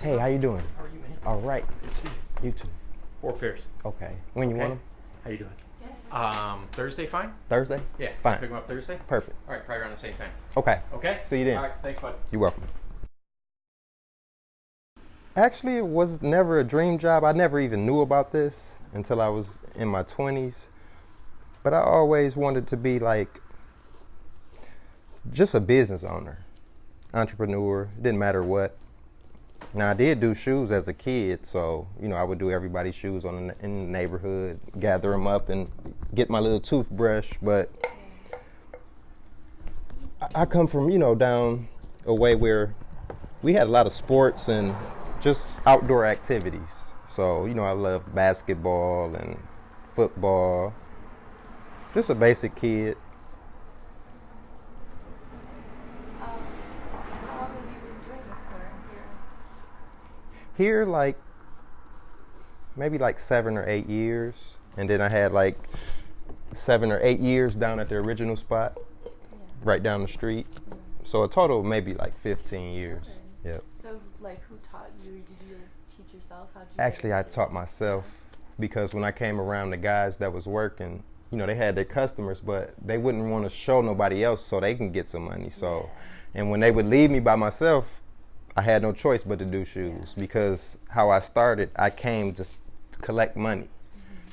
Hey, how you doing? How are you, man? All right. Good to see You too. 4 pairs. Okay. When you Okay. want them? How you doing? Thursday, fine? Thursday? Yeah. Fine. Pick them up Thursday? Perfect. All right, probably around the same time. Okay. Okay? See you then. All right, thanks, bud. You're welcome. Actually, it was never a dream job. I never even knew about this until I was in my 20s. But I always wanted to be like just a business owner, entrepreneur. It didn't matter what. Now, I did do shoes as a kid, so, I would do everybody's shoes in the neighborhood, gather them up and get my little toothbrush. But I come from, down a way where we had a lot of sports and just outdoor activities. So, I love basketball and football. Just a basic kid. How long have you been doing this for Here, like, maybe like 7 or 8 years. And then I had like 7 or 8 years down at the original spot, right down the street. So a total of maybe like 15 years. Okay. Yep. So, who taught you? Did you teach yourself? How'd you Actually, I get into taught myself because when I came around the guys that was working, they had their customers, but they wouldn't want to show nobody else so they can get some money. So, and when they would leave me by myself, I had no choice but to do shoes because how I started, I came just to collect money.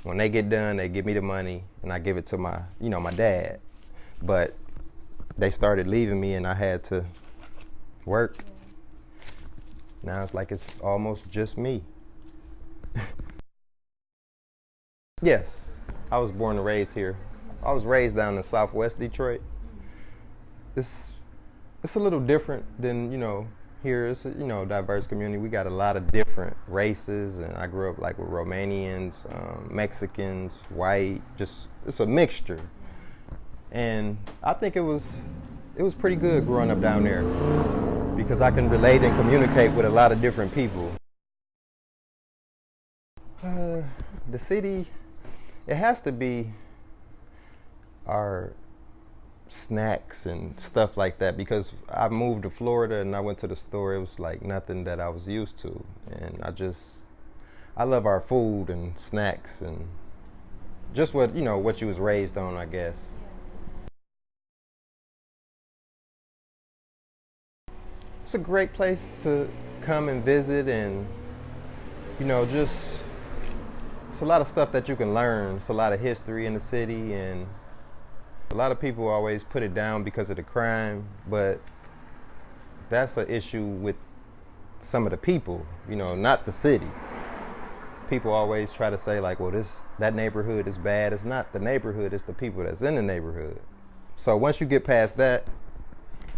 When they get done, they give me the money and I give it to my, my dad. But they started leaving me and I had to work. Now it's like it's almost just me. Yes, I was born and raised here. I was raised down in Southwest Detroit. It's a little different than, here. It's a, diverse community. We got a lot of different races, and I grew up like with Romanians, Mexicans, white, it's a mixture. And I think it was pretty good growing up down there because I can relate and communicate with a lot of different people. The city, it has to be our snacks and stuff like that because I moved to Florida and I went to the store. It was like nothing that I was used to. And I love our food and snacks and just what you was raised on, I guess. It's a great place to come and visit and, it's a lot of stuff that you can learn. It's a lot of history in the city and a lot of people always put it down because of the crime, but that's an issue with some of the people, not the city. People always try to say like, well, that neighborhood is bad. It's not the neighborhood, it's the people that's in the neighborhood. So once you get past that,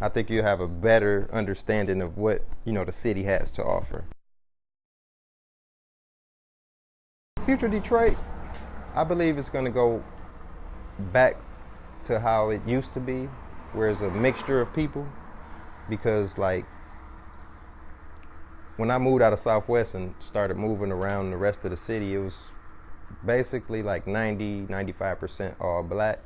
I think you'll have a better understanding of what, the city has to offer. Future Detroit, I believe it's going to go back to how it used to be, where it's a mixture of people. Because like when I moved out of Southwest and started moving around the rest of the city, it was basically like 95% all blacks.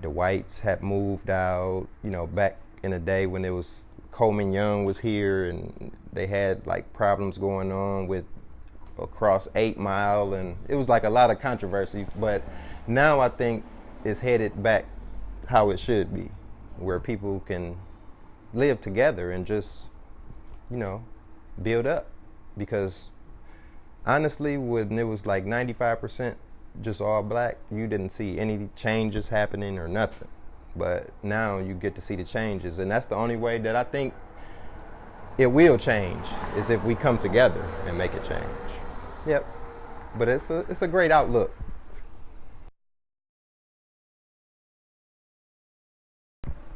The whites had moved out, back in the day when it was Coleman Young was here and they had like problems going on with across 8 Mile and it was like a lot of controversy. But now I think it's headed back how it should be, where people can live together and just, build up. Because honestly, when it was like 95% just all black, you didn't see any changes happening or nothing. But now you get to see the changes, and that's the only way that I think it will change is if we come together and make it change. Yep. But it's a great outlook.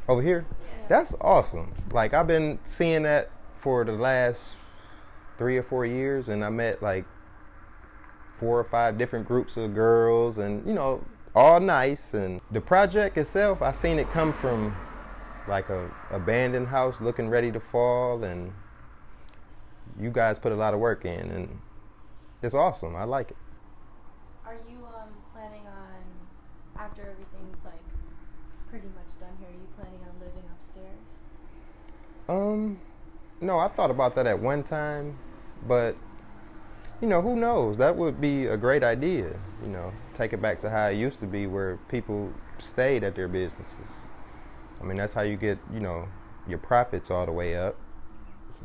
Over here? That's awesome. Like I've been seeing that for the last 3 or 4 years, and I met like 4 or 5 different groups of girls and, all nice. And the project itself, I seen it come from like a abandoned house looking ready to fall, and you guys put a lot of work in and it's awesome. I like it. Are you planning on, after everything's like pretty much done here, are you planning on living upstairs? No, I thought about that at one time, but who knows? That would be a great idea. Take it back to how it used to be, where people stayed at their businesses. I mean, that's how you get, your profits all the way up.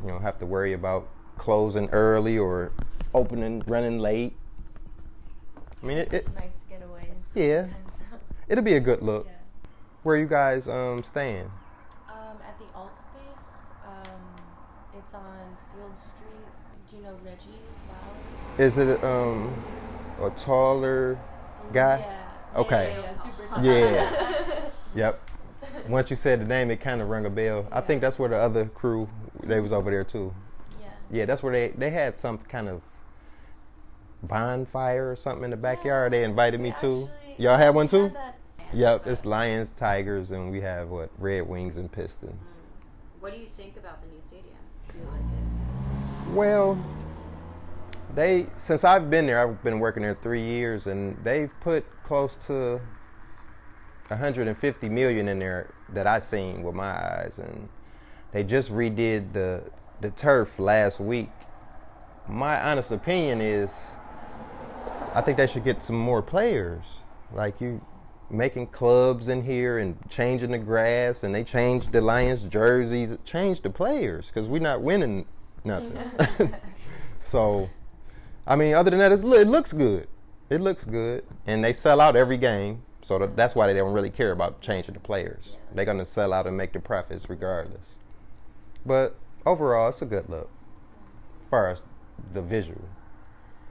You don't have to worry about closing early or running late. I mean, it's nice to get away. Yeah, it'll be a good look. Yeah. Where you guys staying? At the Alt Space, it's on Field Street. Do you know Reggie Flowers? Is it a taller guy? Yeah. Okay. Yeah, super tall. Yeah. Yep. Once you said the name, it kind of rung a bell. I think that's where the other crew, they was over there too. Yeah. Yeah, that's where they had some kind of bonfire or something in the backyard. They invited me to. Y'all had one too? Yep, it's Lions, Tigers, and we have Red Wings and Pistons. What do you think about the new stadium? Do you like it? Well, since I've been there, I've been working there 3 years, and they've put close to $150 million in there that I seen with my eyes, and they just redid the turf last week. My honest opinion is, I think they should get some more players. Like, you making clubs in here and changing the grass, and they changed the Lions jerseys, changed the players, because we're not winning nothing. So, I mean, other than that, it looks good. It looks good, and they sell out every game, so that's why they don't really care about changing the players. They're going to sell out and make the profits regardless. But overall, it's a good look as far as the visual.